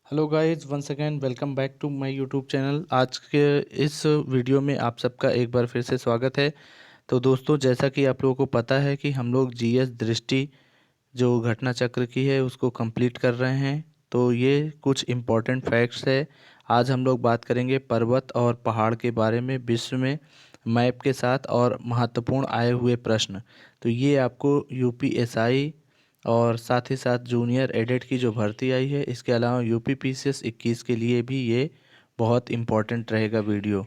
Hello guys, once again welcome back to my YouTube channel. आज के इस video में आप सबका एक बार फिर से स्वागत है। तो दोस्तों, जैसा कि आप लोगों को पता है कि हम लोग जीएस दृष्टि जो घटना चक्र की है उसको कंप्लीट कर रहे हैं। तो ये कुछ इम्पोर्टेंट फैक्ट्स है। आज हम लोग बात करेंगे पर्वत और पहाड़ के बारे में विश्व में मैप के साथ और महत्वपूर्ण आए हुए प्रश्न। तो ये आपको यूपीएसआई और साथ ही साथ जूनियर एडेट की जो भर्ती आई है, इसके अलावा यूपीपीसीएस 21 के लिए भी ये बहुत इम्पोर्टेंट रहेगा वीडियो।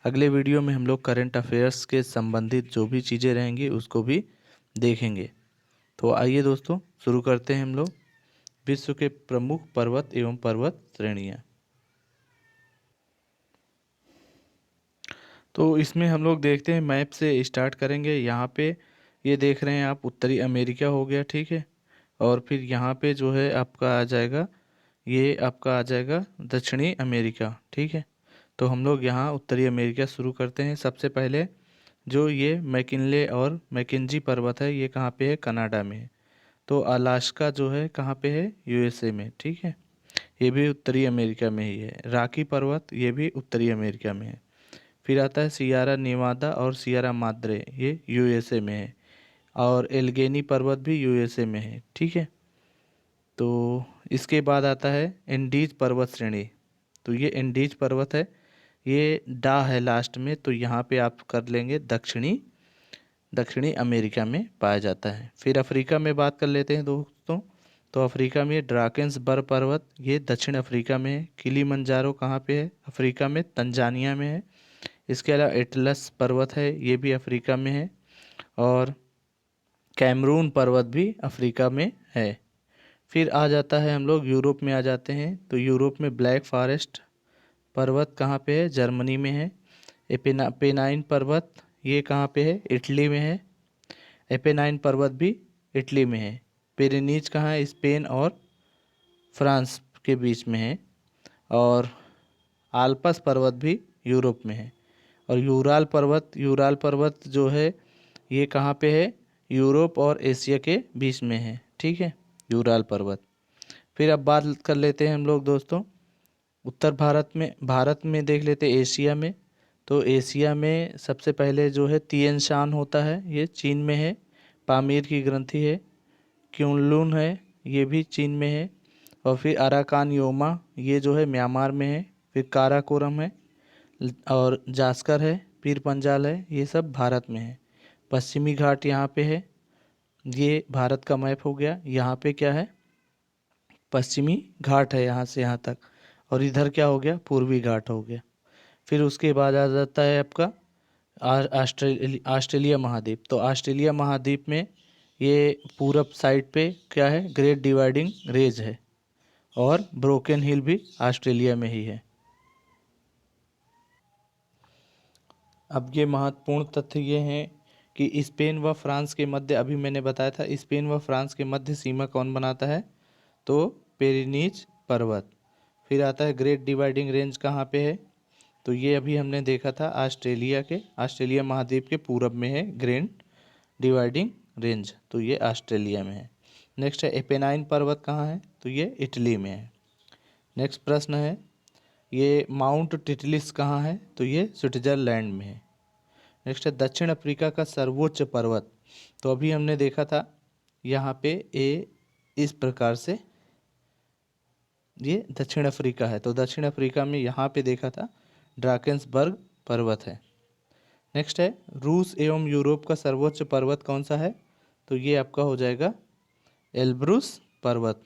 अगले वीडियो में हम लोग करंट अफेयर्स के संबंधित जो भी चीज़ें रहेंगी उसको भी देखेंगे। तो आइए दोस्तों, शुरू करते हैं हम लोग। विश्व के प्रमुख पर्वत एवं पर्वत श्रेणियाँ। तो इसमें हम लोग देखते हैं, मैप से स्टार्ट करेंगे। यहाँ पे ये देख रहे हैं आप, उत्तरी अमेरिका हो गया, ठीक है। और फिर यहाँ पे जो है आपका आ जाएगा, ये आपका आ जाएगा दक्षिणी अमेरिका, ठीक है। तो हम लोग यहाँ उत्तरी अमेरिका शुरू करते हैं। सबसे पहले जो ये मैकिनले और मैकेंजी पर्वत है, ये कहाँ पे है? कनाडा में है। तो अलास्का जो है कहाँ पे है? यूएसए में, ठीक है। ये भी उत्तरी अमेरिका में ही है। रॉकी पर्वत ये भी उत्तरी अमेरिका में है। फिर आता है सियारा नेवादा और सियारा माद्रे, ये यूएसए में है। और एल्गेनी पर्वत भी यूएसए में है, ठीक है। तो इसके बाद आता है एंडीज पर्वत श्रेणी। तो ये एंडीज पर्वत है, ये डा है लास्ट में, तो यहाँ पे आप कर लेंगे दक्षिणी दक्षिणी अमेरिका में पाया जाता है। फिर अफ्रीका में बात कर लेते हैं दोस्तों। तो अफ्रीका में ड्राकेंसबर्ग पर्वत, ये दक्षिण अफ्रीका में है। किलीमंजारो कहाँ पे है? अफ्रीका में, तंजानिया में है। इसके अलावा एटलस पर्वत है, ये भी अफ्रीका में है। और कैमरून पर्वत भी अफ्रीका में है। फिर आ जाता है, हम लोग यूरोप में आ जाते हैं। तो यूरोप में ब्लैक फॉरेस्ट पर्वत कहाँ पे है? जर्मनी में है। पेनाइन पर्वत ये कहाँ पे है? इटली में है। एपेनाइन पर्वत भी इटली में है। पिरेनीज कहाँ है? स्पेन और फ्रांस के बीच में है। और आल्पस पर्वत भी यूरोप में है। और यूराल पर्वत जो है ये कहाँ पे है? यूरोप और एशिया के बीच में है, ठीक है, यूराल पर्वत। फिर अब बात कर लेते हैं हम लोग दोस्तों उत्तर भारत में देख लेते हैं एशिया में। तो एशिया में सबसे पहले जो है तिएन शान होता है, ये चीन में है। पामीर की ग्रंथि है। क्युनलुन है, ये भी चीन में है। और फिर अराकान योमा, ये जो है म्यांमार में है। फिर काराकोरम है। और जास्कर है, पीर पंजाल है, ये सब भारत में है। पश्चिमी घाट यहाँ पे है। ये भारत का मैप हो गया। यहाँ पे क्या है? पश्चिमी घाट है यहाँ से यहाँ तक। और इधर क्या हो गया? पूर्वी घाट हो गया। फिर उसके बाद आ जाता है आपका ऑस्ट्रेलिया महाद्वीप। तो ऑस्ट्रेलिया महाद्वीप में ये पूरब साइड पे क्या है? ग्रेट डिवाइडिंग रेंज है। और ब्रोकन हिल भी ऑस्ट्रेलिया में ही है। अब ये महत्वपूर्ण तथ्य ये हैं कि स्पेन व फ्रांस के मध्य, अभी मैंने बताया था, स्पेन व फ्रांस के मध्य सीमा कौन बनाता है? तो पेरिनीज पर्वत। फिर आता है ग्रेट डिवाइडिंग रेंज कहाँ पे है? तो ये अभी हमने देखा था, ऑस्ट्रेलिया महाद्वीप के पूरब में है ग्रेट डिवाइडिंग रेंज, तो ये ऑस्ट्रेलिया में है। नेक्स्ट है एपेनाइन पर्वत कहाँ है? तो ये इटली में है। नेक्स्ट प्रश्न है, ये माउंट टिटलिस कहाँ है? तो ये स्विट्जरलैंड में है। नेक्स्ट है दक्षिण अफ्रीका का सर्वोच्च पर्वत। तो अभी हमने देखा था यहाँ पे इस प्रकार से, ये दक्षिण अफ्रीका है। तो दक्षिण अफ्रीका में यहाँ पे देखा था ड्राकेंसबर्ग पर्वत है। नेक्स्ट है रूस एवं यूरोप का सर्वोच्च पर्वत कौन सा है? तो ये आपका हो जाएगा एल्ब्रुस पर्वत।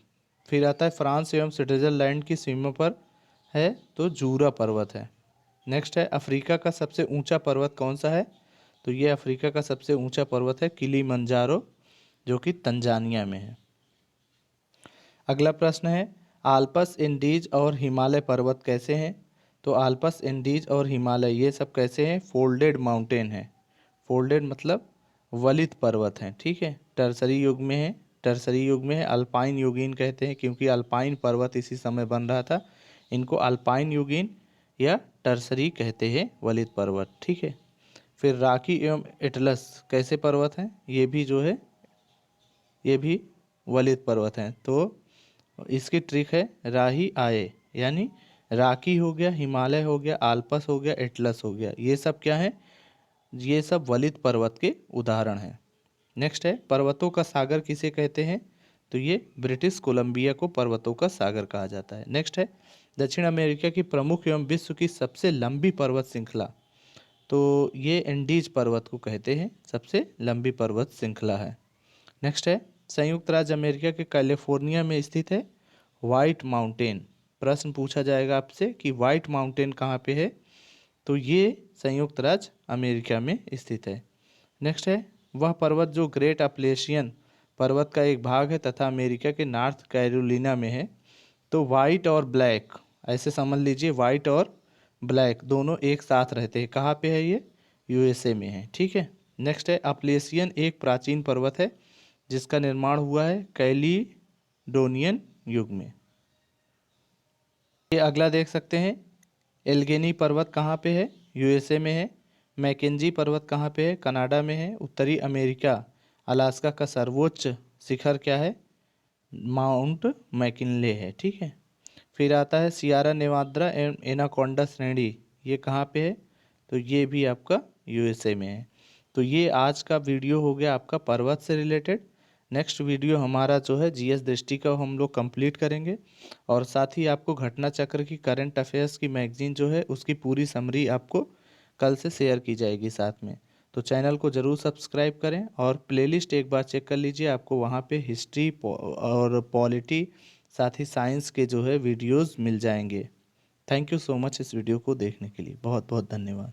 फिर आता है फ्रांस एवं स्विट्जरलैंड की सीमा पर है, तो जूरा पर्वत है। नेक्स्ट है अफ्रीका का सबसे ऊंचा पर्वत कौन सा है? तो ये अफ्रीका का सबसे ऊंचा पर्वत है किलीमंजारो, जो कि तंजानिया में है। अगला प्रश्न है आल्पस इंडीज और हिमालय पर्वत कैसे हैं? तो आल्पस इंडीज और हिमालय ये सब कैसे हैं? फोल्डेड माउंटेन है। फोल्डेड मतलब वलित पर्वत हैं, ठीक है। टर्सरी युग में है। अल्पाइन युगीन कहते हैं क्योंकि अल्पाइन पर्वत इसी समय बन रहा था। इनको अल्पाइन युगीन या टर्सरी कहते हैं, वलित पर्वत, ठीक है। फिर रॉकी एवं एटलस कैसे पर्वत हैं? ये भी जो है ये भी वलित पर्वत हैं। तो इसकी ट्रिक है राही आए, यानी राकी हो गया, हिमालय हो गया, आल्पस हो गया, एटलस हो गया, ये सब क्या है, ये सब वलित पर्वत के उदाहरण हैं। नेक्स्ट है पर्वतों का सागर किसे कहते हैं, तो ये ब्रिटिश कोलंबिया को पर्वतों का सागर कहा जाता है। नेक्स्ट है दक्षिण अमेरिका की प्रमुख एवं विश्व की सबसे लंबी पर्वत श्रृंखला, तो ये एंडीज पर्वत को कहते हैं, सबसे लंबी पर्वत श्रृंखला है। नेक्स्ट है संयुक्त राज्य अमेरिका के कैलिफोर्निया में स्थित है व्हाइट माउंटेन। प्रश्न पूछा जाएगा आपसे कि व्हाइट माउंटेन कहाँ पे है, तो ये संयुक्त राज्य अमेरिका में स्थित है। नेक्स्ट है वह पर्वत जो ग्रेट अपलेशियन पर्वत का एक भाग है तथा अमेरिका के नॉर्थ कैरोलिना में है, तो वाइट और ब्लैक ऐसे समझ लीजिए, वाइट और ब्लैक दोनों एक साथ रहते हैं। कहाँ पे है ये, यूएसए में है, ठीक है। नेक्स्ट है अपलेशियन एक प्राचीन पर्वत है जिसका निर्माण हुआ है कैलिडोनियन युग में। ये अगला देख सकते हैं एल्गेनी पर्वत कहाँ पे है, यूएसए में है। मैकेंजी पर्वत कहाँ पे है, कनाडा में है। उत्तरी अमेरिका अलास्का का सर्वोच्च शिखर क्या है, माउंट मैकिनले है, ठीक है। फिर आता है सियारा नेवादा एंड एनाकोंडा श्रेणी, ये कहाँ पे है, तो ये भी आपका यूएसए में है। तो ये आज का वीडियो हो गया आपका पर्वत से रिलेटेड। नेक्स्ट वीडियो हमारा जो है जीएस दृष्टि का हम लोग कंप्लीट करेंगे, और साथ ही आपको घटना चक्र की करंट अफेयर्स की मैगजीन जो है उसकी पूरी समरी आपको कल से शेयर की जाएगी साथ में। तो चैनल को ज़रूर सब्सक्राइब करें और प्लेलिस्ट एक बार चेक कर लीजिए, आपको वहाँ पे हिस्ट्री और पॉलिटी साथ ही साइंस के जो है वीडियोस मिल जाएंगे। थैंक यू सो मच इस वीडियो को देखने के लिए, बहुत बहुत धन्यवाद।